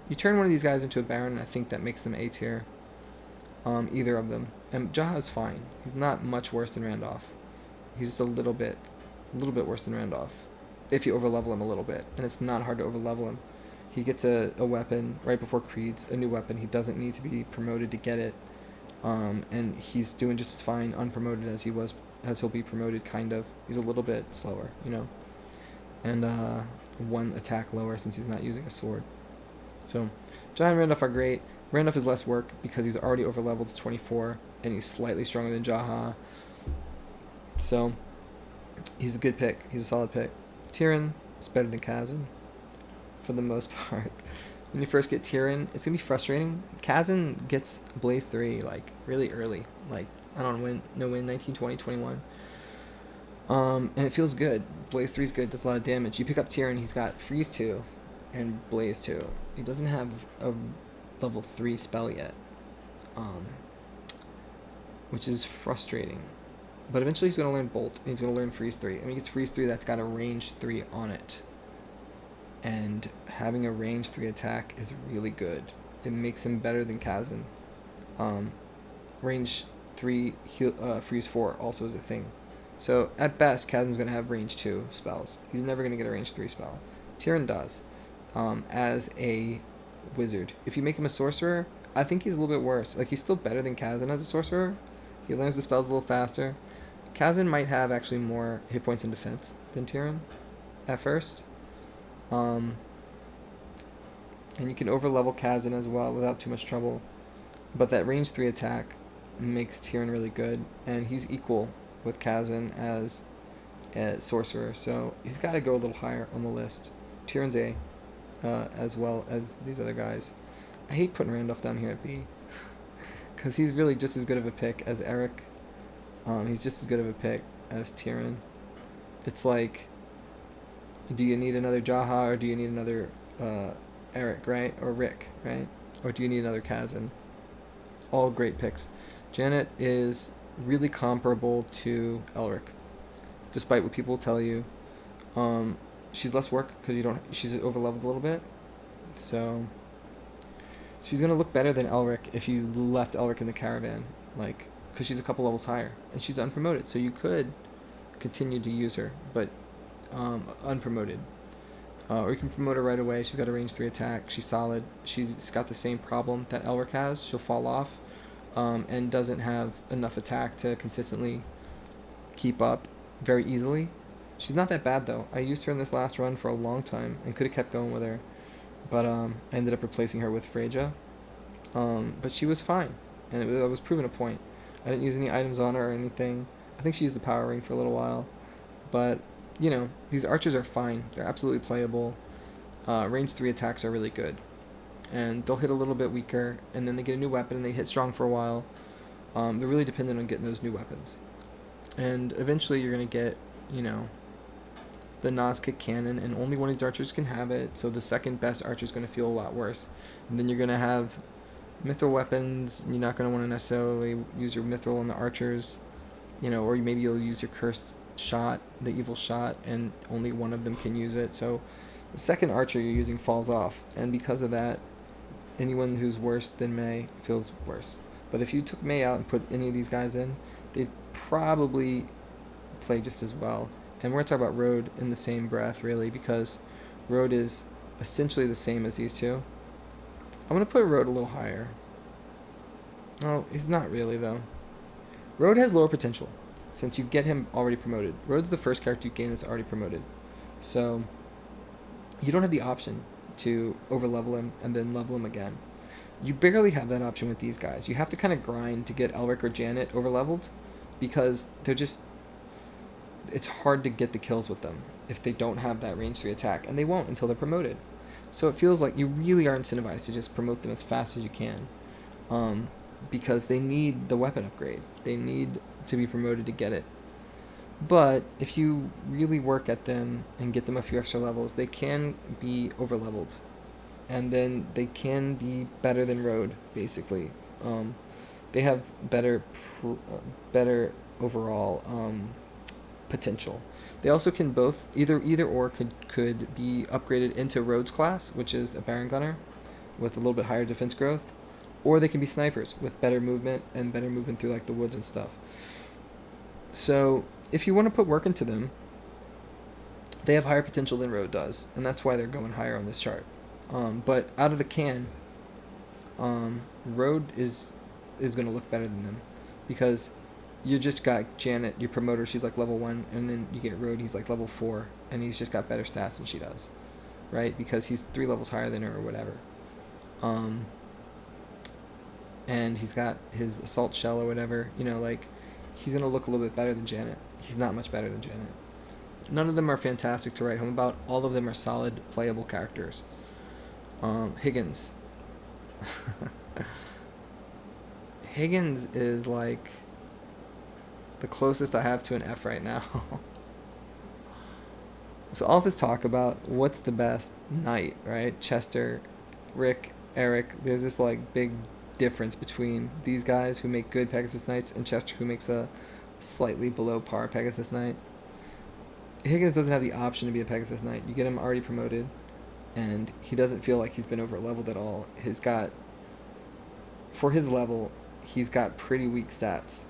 Speaker 1: You turn one of these guys into a Baron, and I think that makes them A tier. Either of them. And Jaha's fine. He's not much worse than Randolph. He's just a little bit worse than Randolph. If you overlevel him a little bit. And it's not hard to overlevel him. He gets a weapon right before Creed's, a new weapon. He doesn't need to be promoted to get it. And he's doing just as fine unpromoted as he'll be promoted, kind of. He's a little bit slower, and one attack lower since he's not using a sword. So Jaha and Randolph are great. Randolph is less work because he's already overleveled to 24 and he's slightly stronger than Jaha. So he's a good pick. He's a solid pick. Tyrion is better than Kazan for the most part. When you first get Tyrion, it's going to be frustrating. Kazan gets Blaze 3 like really early. Like, I don't know, win 19, 20, 21. And it feels good. Blaze 3 is good, does a lot of damage. You pick up Tyrion, he's got Freeze 2 and Blaze 2. He doesn't have a level 3 spell yet. Which is frustrating. But eventually he's going to learn Bolt, and he's going to learn Freeze 3. And when he gets Freeze 3, that's got a range 3 on it. And having a range 3 attack is really good. It makes him better than Kazan. Range 3 Freeze 4 also is a thing. So at best, Kazan's going to have range 2 spells. He's never going to get a range 3 spell. Tyrion does. As a wizard. If you make him a sorcerer, I think he's a little bit worse. Like, he's still better than Kazan as a sorcerer. He learns the spells a little faster. Kazan might have actually more hit points in defense than Tyrion at first. And you can overlevel Kazan as well without too much trouble. But that range 3 attack makes Tyrion really good. And he's equal with Kazan as a sorcerer. So he's got to go a little higher on the list. Tyrion's A, as well as these other guys. I hate putting Randolph down here at B. Because he's really just as good of a pick as Eric. He's just as good of a pick as Tyrion. It's like, do you need another Jaha or do you need another Eric, right? Or Rick, right? Or do you need another Kazan? All great picks. Janet is really comparable to Elric, despite what people tell you. She's less work because she's overleveled a little bit. So she's going to look better than Elric if you left Elric in the caravan, like, because she's a couple levels higher and she's unpromoted. So you could continue to use her, but unpromoted. Or you can promote her right away. She's got a range 3 attack. She's solid. She's got the same problem that Elric has. She'll fall off and doesn't have enough attack to consistently keep up very easily. She's not that bad, though. I used her in this last run for a long time and could have kept going with her. But I ended up replacing her with Freyja. But she was fine. And I was proving a point. I didn't use any items on her or anything. I think she used the power ring for a little while. But, these archers are fine. They're absolutely playable. Range 3 attacks are really good. And they'll hit a little bit weaker. And then they get a new weapon and they hit strong for a while. They're really dependent on getting those new weapons. And eventually you're going to get, the Nazca cannon, and only one of these archers can have it, so the second best archer is going to feel a lot worse. And then you're going to have mithril weapons. You're not going to want to necessarily use your mithril on the archers, or maybe you'll use your cursed shot, the evil shot, and only one of them can use it. So the second archer you're using falls off, and because of that, anyone who's worse than May feels worse. But if you took May out and put any of these guys in, they'd probably play just as well. And we're going to talk about Road in the same breath, really, because Road is essentially the same as these two. I'm going to put Road a little higher. No, he's not really, though. Road has lower potential, since you get him already promoted. Road's the first character you gain that's already promoted. So, you don't have the option to overlevel him and then level him again. You barely have that option with these guys. You have to kind of grind to get Elric or Janet overleveled, because they're just... it's hard to get the kills with them if they don't have that range 3 attack, and they won't until they're promoted. So it feels like you really are incentivized to just promote them as fast as you can, because they need the weapon upgrade. They need to be promoted to get it. But if you really work at them and get them a few extra levels, they can be over leveled, and then they can be better than Road. Basically, they have better overall potential. They also can both either or could be upgraded into Road's class, which is a Baron Gunner, with a little bit higher defense growth, or they can be snipers with better movement and better movement through like the woods and stuff. So if you want to put work into them, they have higher potential than Road does, and that's why they're going higher on this chart. But out of the can, Road is going to look better than them, because you just got Janet, your promoter, she's like level 1, and then you get Road, he's like level 4, and he's just got better stats than she does, right? Because he's 3 levels higher than her or whatever. And he's got his assault shell or whatever, like, he's going to look a little bit better than Janet. He's not much better than Janet. None of them are fantastic to write home about. All of them are solid, playable characters. Higgins. Higgins is like the closest I have to an F right now. So all this talk about what's the best knight, right? Chester, Rick, Eric. There's this like big difference between these guys who make good Pegasus Knights and Chester, who makes a slightly below par Pegasus Knight. Higgins doesn't have the option to be a Pegasus Knight. You get him already promoted, and he doesn't feel like he's been over leveled at all. For his level, he's got pretty weak stats.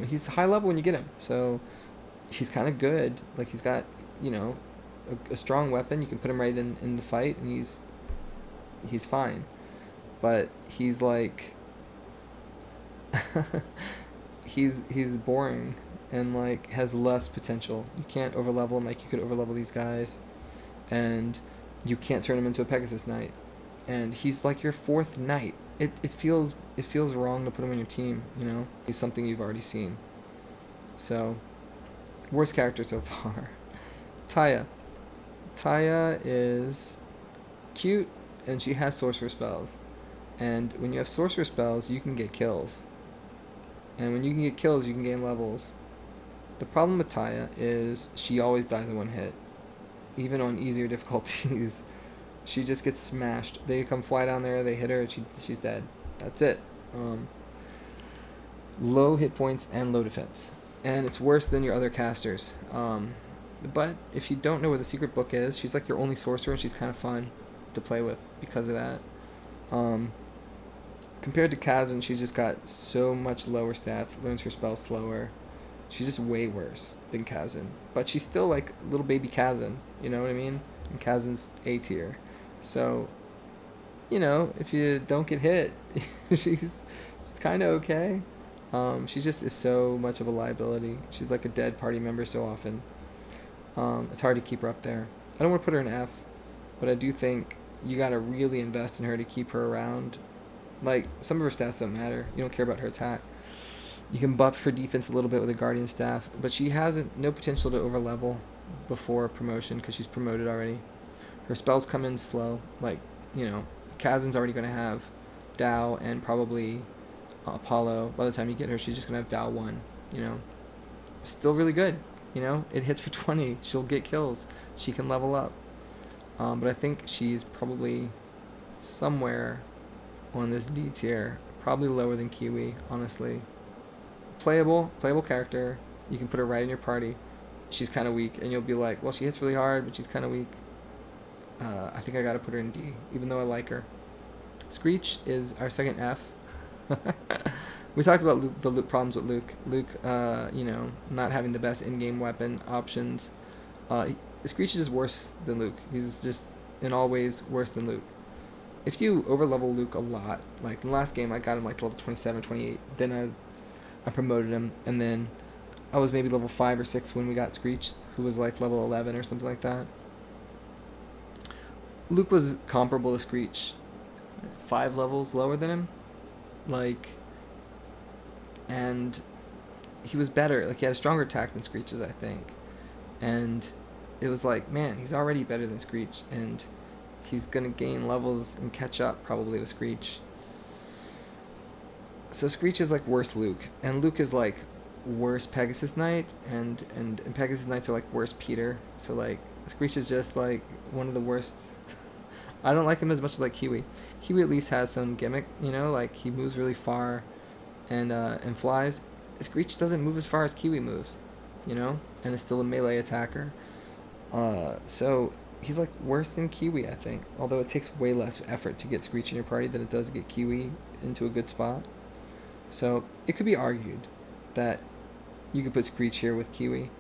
Speaker 1: He's high level when you get him, so he's kind of good. Like, he's got, a strong weapon. You can put him right in the fight, and he's fine. But he's like he's boring and like has less potential. You can't overlevel him like you could overlevel these guys, and you can't turn him into a Pegasus Knight. And he's like your 4th knight. It feels wrong to put him on your team. He's something you've already seen. So, worst character so far. Taya. Taya is cute, and she has sorcerer spells. And when you have sorcerer spells, you can get kills. And when you can get kills, you can gain levels. The problem with Taya is she always dies in one hit. Even on easier difficulties, she just gets smashed. They come fly down there, they hit her, she's dead. That's it. Low hit points and low defense. And it's worse than your other casters. But if you don't know where the secret book is, she's like your only sorcerer, and she's kind of fun to play with because of that. Compared to Kazan, she's just got so much lower stats, learns her spells slower. She's just way worse than Kazan. But she's still like little baby Kazan, you know what I mean? And Kazan's A tier. So, if you don't get hit, she's kind of okay. She just is so much of a liability. She's like a dead party member so often. It's hard to keep her up there. I don't want to put her in F, but I do think you got to really invest in her to keep her around. Like, some of her stats don't matter. You don't care about her attack. You can buff her defense a little bit with a Guardian Staff, but she has no potential to overlevel before promotion because she's promoted already. Her spells come in slow. Like, Kazan's already going to have Dow and probably Apollo. By the time you get her, she's just going to have Dow 1, Still really good, It hits for 20. She'll get kills. She can level up. But I think she's probably somewhere on this D tier. Probably lower than Kiwi, honestly. Playable character. You can put her right in your party. She's kind of weak, and you'll be like, well, she hits really hard, but she's kind of weak. I think I gotta put her in D, even though I like her. Screech is our second F. We talked about the problems with Luke. Luke, not having the best in-game weapon options. Screech is worse than Luke. He's just in all ways worse than Luke. If you overlevel Luke a lot, like in the last game I got him like level 27, 28, then I promoted him, and then I was maybe level 5 or 6 when we got Screech, who was like level 11 or something like that. Luke was comparable to Screech, 5 levels lower than him, and he was better. Like, he had a stronger attack than Screech's, I think, and it was like, man, he's already better than Screech, and he's gonna gain levels and catch up probably with Screech. So Screech is like worse Luke, and Luke is like worse Pegasus Knight, and Pegasus Knights are like worse Peter. So like Screech is just like one of the worst. I don't like him as much as like Kiwi. Kiwi at least has some gimmick, you know, like he moves really far, and flies. Screech doesn't move as far as Kiwi moves, you know, and is still a melee attacker. So he's like worse than Kiwi, I think. Although it takes way less effort to get Screech in your party than it does to get Kiwi into a good spot. So it could be argued that you could put Screech here with Kiwi,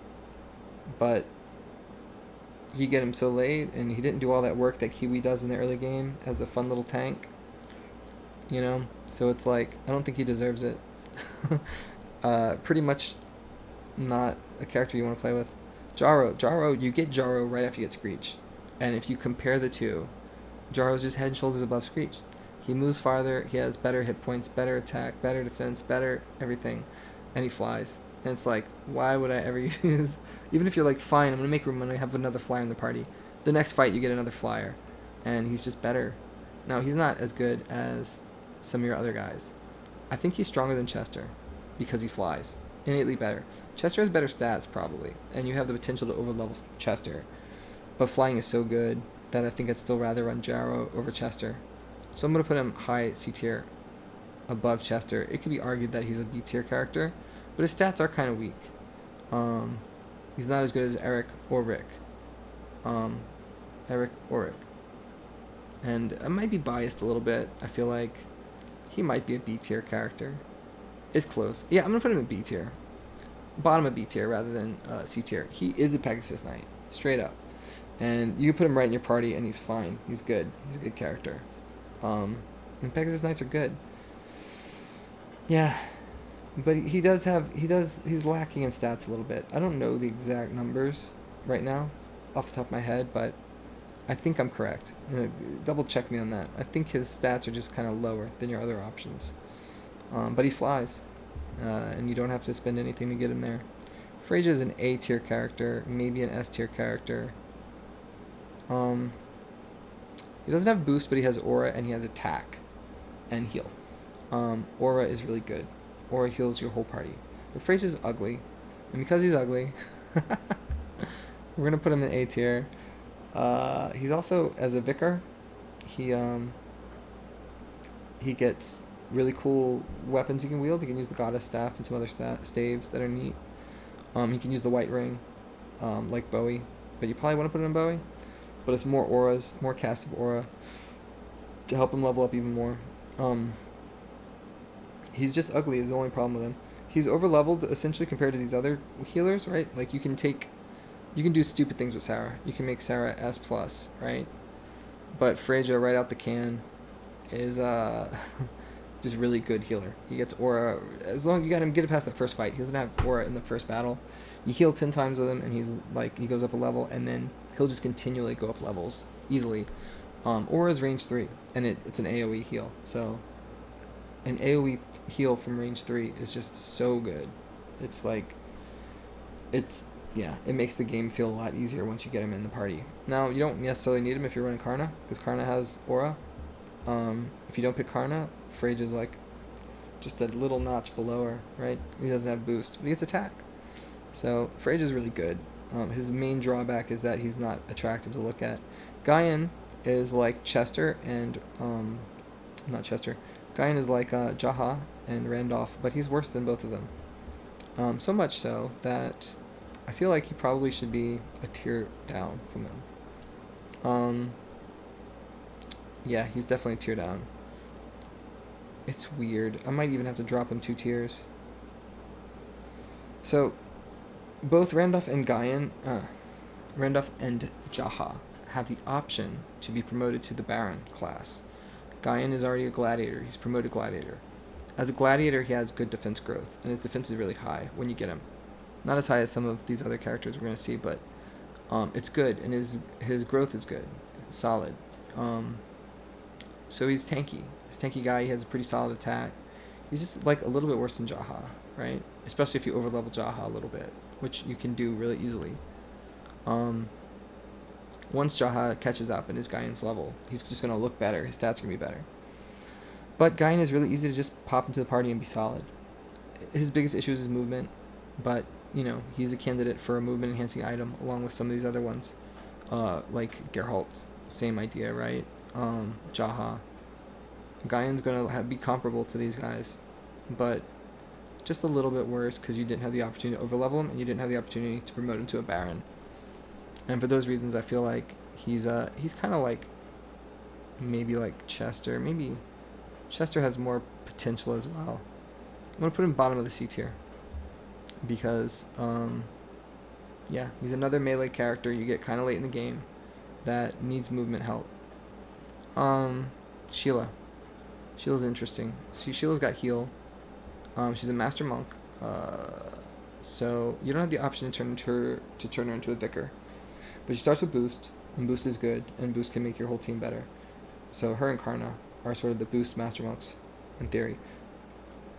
Speaker 1: but you get him so late, and he didn't do all that work that Kiwi does in the early game as a fun little tank, you know? So it's like, I don't think he deserves it. Pretty much not a character you want to play with. Jaro, you get Jaro right after you get Screech. And if you compare the two, Jaro's just head and shoulders above Screech. He moves farther, he has better hit points, better attack, better defense, better everything, and he flies. And it's like, why would I ever use... Even if you're like, fine, I'm going to make room when I have another flyer in the party. The next fight, you get another flyer. And he's just better. Now, he's not as good as some of your other guys. I think he's stronger than Chester because he flies. Innately better. Chester has better stats, probably. And you have the potential to overlevel Chester. But flying is so good that I think I'd still rather run Jaro over Chester. So I'm going to put him high C tier above Chester. It could be argued that he's a B tier character, but his stats are kind of weak. He's not as good as Eric or Rick. And I might be biased a little bit. I feel like he might be a B tier character. It's close. Yeah, I'm going to put him in B tier. Bottom of B tier rather than C tier. He is a Pegasus Knight, straight up. And you can put him right in your party and he's fine. He's good. He's a good character. And Pegasus Knights are good. Yeah. But he's lacking in stats a little bit. I don't know the exact numbers right now off the top of my head, but I think I'm correct. Double check me on that. I think his stats are just kind of lower than your other options. But he flies, and you don't have to spend anything to get him there. Frasier is an A tier character, maybe an S tier character. He doesn't have boost, but he has aura and he has attack and heal. Aura is really good. Aura heals your whole party. But Frasier's ugly, and because he's ugly, we're gonna put him in A tier. He's also, as a vicar, he gets really cool weapons he can wield. He can use the goddess staff and some other staves that are neat. He can use the white ring, like Bowie, but you probably want to put it in Bowie. But it's more auras, more cast of aura to help him level up even more. He's just ugly is the only problem with him. He's over-leveled essentially compared to these other healers, right? Like you can do stupid things with Sarah. You can make Sarah S+, right? But Frasier right out the can is just really good healer. He gets aura as long as you got him get it past that first fight. He doesn't have aura in the first battle. You heal 10 times with him and he's like he goes up a level and then he'll just continually go up levels easily. Aura is range 3 and it's an AoE heal. So an AoE heal from range 3 is just so good. It's like it makes the game feel a lot easier once you get him in the party. Now, you don't necessarily need him if you're running Karna, because Karna has aura. If you don't pick Karna, Frage is like just a little notch below her, right? He doesn't have boost, but he gets attack. So Frage is really good. His main drawback is that he's not attractive to look at. Guyan is like Chester and not Chester. Guyan is like Jaha and Randolph, but he's worse than both of them. So much so that I feel like he probably should be a tier down from them. Yeah, he's definitely a tier down. It's weird. I might even have to drop him 2 tiers. So, both Randolph and Guyan, Randolph and Jaha have the option to be promoted to the Baron class. Guyan is already a gladiator. He's promoted gladiator. As a gladiator, he has good defense growth, and his defense is really high when you get him. Not as high as some of these other characters we're going to see, but it's good, and his growth is good. It's solid. So he's tanky. He's a tanky guy. He has a pretty solid attack. He's just like a little bit worse than Jaha, right? Especially if you overlevel Jaha a little bit, which you can do really easily. Once Jaha catches up in his Guyan's level, he's just going to look better. His stats are going to be better. But Guyan is really easy to just pop into the party and be solid. His biggest issue is his movement. but you know, he's a candidate for a movement enhancing item along with some of these other ones, like Geralt, same idea, right? Jaha. Gaian's gonna be comparable to these guys, but just a little bit worse because you didn't have the opportunity to overlevel him and you didn't have the opportunity to promote him to a Baron. And for those reasons, I feel like he's kind of like maybe like Chester. Maybe Chester has more potential as well. I'm gonna put him bottom of the C tier because yeah, he's another melee character you get kind of late in the game that needs movement help. Sheila. Sheila's interesting. See, Sheila's got heal. She's a master monk. So you don't have the option to turn her into a vicar. But she starts with boost, and boost is good, and boost can make your whole team better. So her and Karna are sort of the boost master monks, in theory.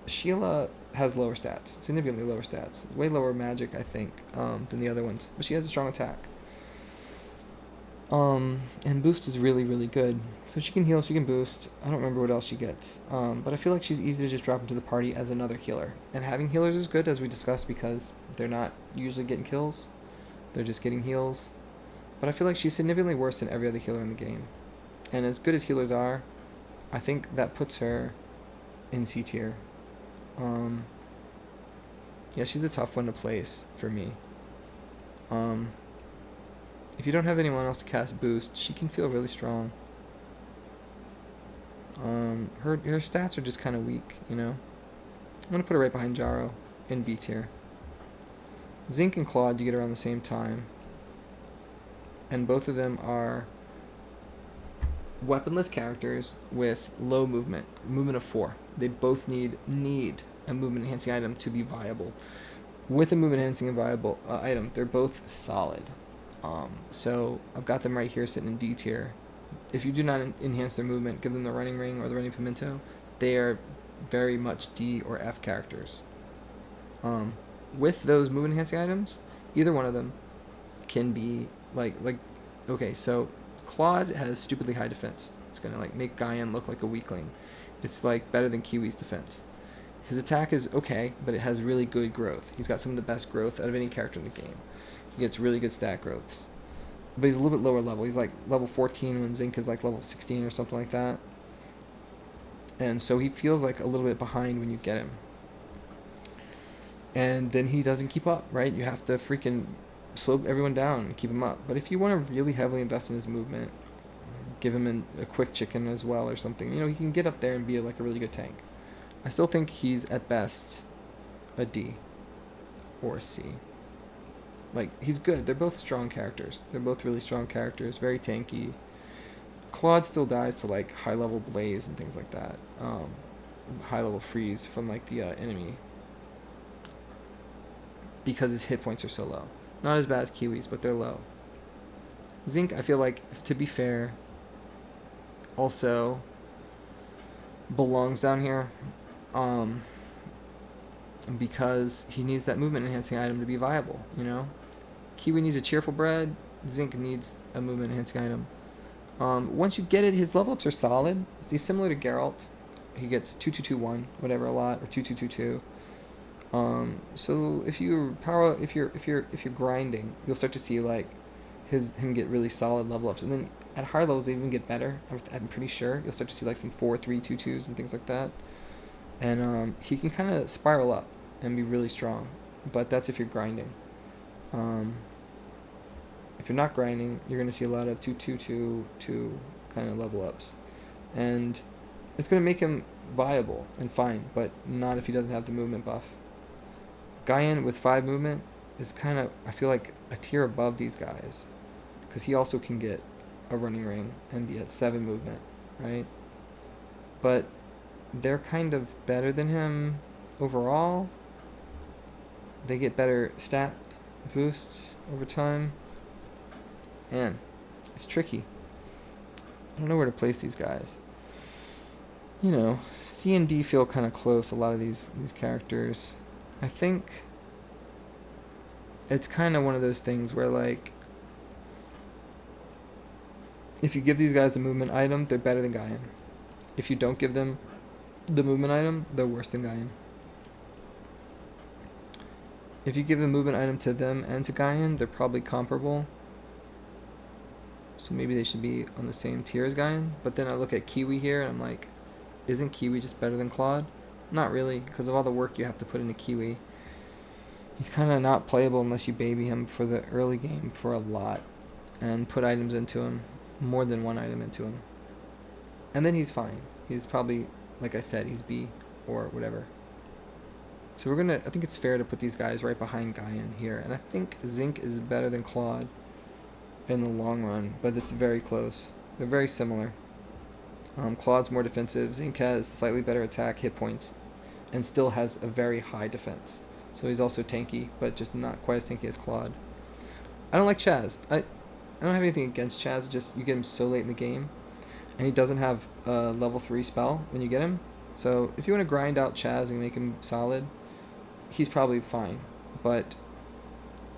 Speaker 1: Sheila has lower stats, significantly lower stats, way lower magic, I think, than the other ones. But she has a strong attack. And boost is really, really good. So she can heal, she can boost. I don't remember what else she gets. But I feel like she's easy to just drop into the party as another healer. And having healers is good, as we discussed, because they're not usually getting kills. They're just getting heals. But I feel like she's significantly worse than every other healer in the game. And as good as healers are, I think that puts her in C tier. Yeah, she's a tough one to place for me. If you don't have anyone else to cast boost, she can feel really strong. Her stats are just kind of weak, you know. I'm gonna put her right behind Jaro in B tier. Zinc and Claude you get around the same time, and both of them are weaponless characters with low movement of 4. They both need a movement enhancing item to be viable. With a movement enhancing viable item, they're both solid. So I've got them right here sitting in D tier. If you do not enhance their movement, give them the running ring or the running pimento, they are very much D or F characters. With those movement enhancing items, either one of them can be like okay, so Claude has stupidly high defense. It's gonna like make Gaian look like a weakling. It's like better than Kiwi's defense. His attack is okay, but it has really good growth. He's got some of the best growth out of any character in the game. He gets really good stat growths. But he's a little bit lower level. He's like level 14 when Zinc is like level 16 or something like that. And so he feels like a little bit behind when you get him. And then he doesn't keep up, right? You have to freaking slow everyone down and keep him up. But if you want to really heavily invest in his movement, give him a quick chicken as well or something, you know, he can get up there and be like a really good tank. I still think he's at best a D or a C. Like, he's good. They're both strong characters. They're both really strong characters, very tanky. Claude still dies to like high level blaze and things like that. High level freeze from like the enemy, because his hit points are so low. Not as bad as Kiwi's, but they're low. Zinc, I feel like, to be fair, also belongs down here. Because he needs that movement enhancing item to be viable, you know? Kiwi needs a cheerful bread, Zinc needs a movement enhancing item. Once you get it, his level ups are solid. He's similar to Geralt. He gets 2221, whatever, a lot, or 2222. So if you're grinding, you'll start to see like him get really solid level ups, and then at higher levels they even get better. I'm pretty sure you'll start to see like some 4-3-2-2s and things like that. And he can kind of spiral up and be really strong, but that's if you're grinding. If you're not grinding, you're going to see a lot of 2-2-2 kind of level ups, and it's going to make him viable and fine, but not if he doesn't have the movement buff. Gaian with 5 movement is kind of, I feel like, a tier above these guys, because he also can get a running ring and be at 7 movement, right? But they're kind of better than him overall. They get better stat boosts over time. Man, it's tricky. I don't know where to place these guys. You know, C and D feel kind of close, a lot of these characters. I think it's kind of one of those things where, like, if you give these guys a movement item, they're better than Gaian. If you don't give them the movement item, they're worse than Gaian. If you give a movement item to them and to Guyan, they're probably comparable. So maybe they should be on the same tier as Guyan. But then I look at Kiwi here and I'm like, isn't Kiwi just better than Claude? Not really, because of all the work you have to put into Kiwi. He's kind of not playable unless you baby him for the early game for a lot and put items into him, more than one item into him. And then he's fine. He's probably, like I said, he's B or whatever. So I think it's fair to put these guys right behind Guyan here. And I think Zinc is better than Claude in the long run, but it's very close. They're very similar. Claude's more defensive. Zinc has slightly better attack, hit points, and still has a very high defense. So he's also tanky, but just not quite as tanky as Claude. I don't like Chaz. I don't have anything against Chaz, just you get him so late in the game, and he doesn't have a level 3 spell when you get him. So if you want to grind out Chaz and make him solid, he's probably fine. But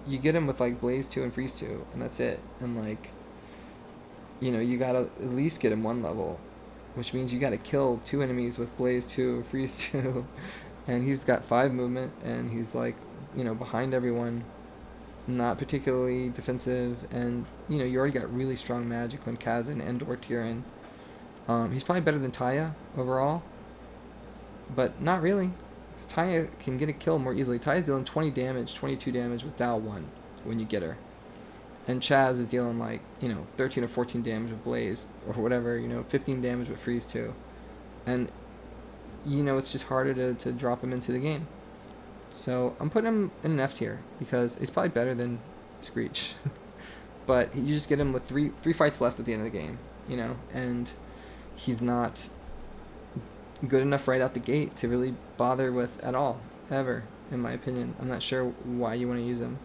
Speaker 1: you get him with like Blaze 2 and Freeze 2, and that's it. And like, you gotta at least get him 1 level, which means you gotta kill 2 enemies with Blaze 2, Freeze 2, and he's got 5 movement, and he's like, behind everyone, not particularly defensive, and you already got really strong magic when Kazan and or Tyrion. He's probably better than Taya overall, but not really. Taya can get a kill more easily. Taya's dealing 20 damage, 22 damage with Dao 1 when you get her. And Chaz is dealing like, 13 or 14 damage with Blaze, or whatever, 15 damage with Freeze 2. And, it's just harder to drop him into the game. So I'm putting him in an F tier, because he's probably better than Screech. But you just get him with three fights left at the end of the game, and he's not good enough right out the gate to really bother with at all, ever, in my opinion. I'm not sure why you want to use him.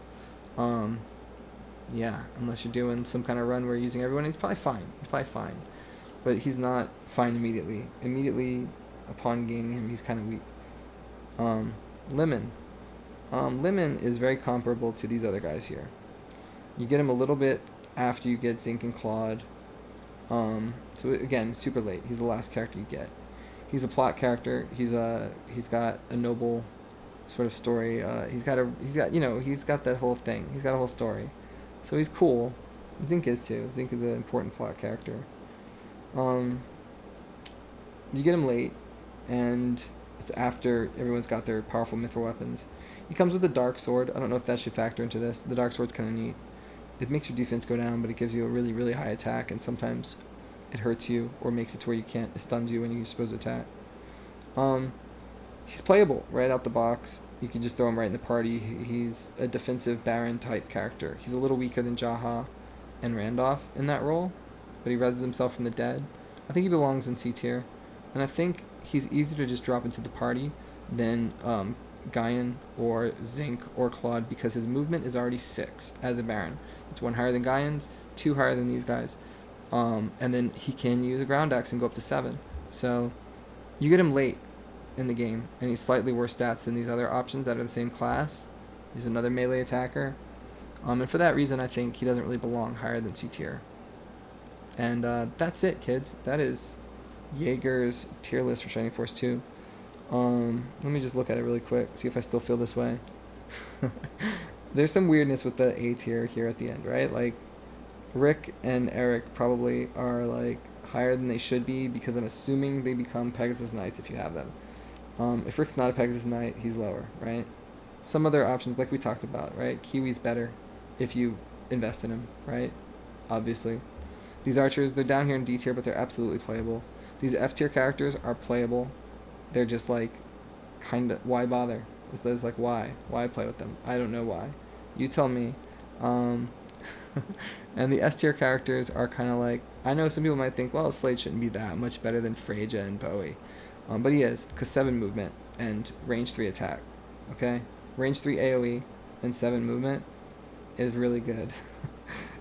Speaker 1: Yeah, unless you're doing some kind of run where you're using everyone, he's probably fine. But he's not fine immediately. Immediately upon gaining him, he's kind of weak. Lemon. Lemon is very comparable to these other guys here. You get him a little bit after you get Zinc and Claude. So again, super late. He's the last character you get. He's a plot character. He's got a noble sort of story. He's got that whole thing. He's got a whole story. So he's cool. Zinc is too. Zinc is an important plot character. You get him late, and it's after everyone's got their powerful mithril weapons. He comes with a dark sword. I don't know if that should factor into this. The dark sword's kind of neat. It makes your defense go down, but it gives you a really, really high attack, and sometimes it hurts you or makes it to where you can't. It stuns you when you're supposed to attack. He's playable right out the box. You can just throw him right in the party. He's a defensive Baron type character. He's a little weaker than Jaha and Randolph in that role, but he reses himself from the dead. I think he belongs in C tier, and I think he's easier to just drop into the party than Guyan or Zinc or Claude, because his movement is already 6 as a Baron. It's 1 higher than Guyan's, 2 higher than these guys. And then he can use a ground axe and go up to 7. So you get him late in the game, and he's slightly worse stats than these other options that are the same class. He's another melee attacker. And for that reason, I think he doesn't really belong higher than C tier. And that's it, kids. That is Yeager's tier list for Shining Force 2. Let me just look at it really quick, see if I still feel this way. There's some weirdness with the A tier here at the end, right? Like, Rick and Eric probably are like higher than they should be, because I'm assuming they become Pegasus Knights if you have them. If Rick's not a Pegasus Knight, he's lower, right? Some other options, like we talked about, right? Kiwi's better if you invest in him, right? Obviously. These archers, they're down here in D tier, but they're absolutely playable. These F tier characters are playable. They're just like, kind of, why bother? It's like, why? Why play with them? I don't know why. You tell me. And the S tier characters are kind of like, I know some people might think, well, Slade shouldn't be that much better than Freja and Bowie. But he is, because 7 movement and range 3 attack. Okay? Range 3 AoE and 7 movement is really good.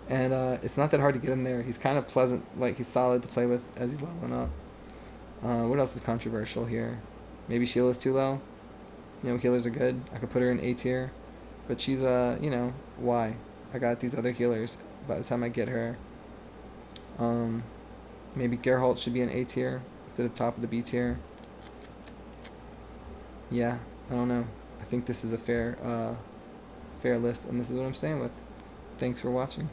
Speaker 1: And it's not that hard to get him there. He's kind of pleasant, like he's solid to play with as he's leveling up. What else is controversial here? Maybe Sheila's too low. Healers are good. I could put her in A tier. But she's, why? I got these other healers by the time I get her. Maybe Geralt should be in A tier instead of top of the B tier. Yeah, I don't know. I think this is a fair fair list, and this is what I'm staying with. Thanks for watching.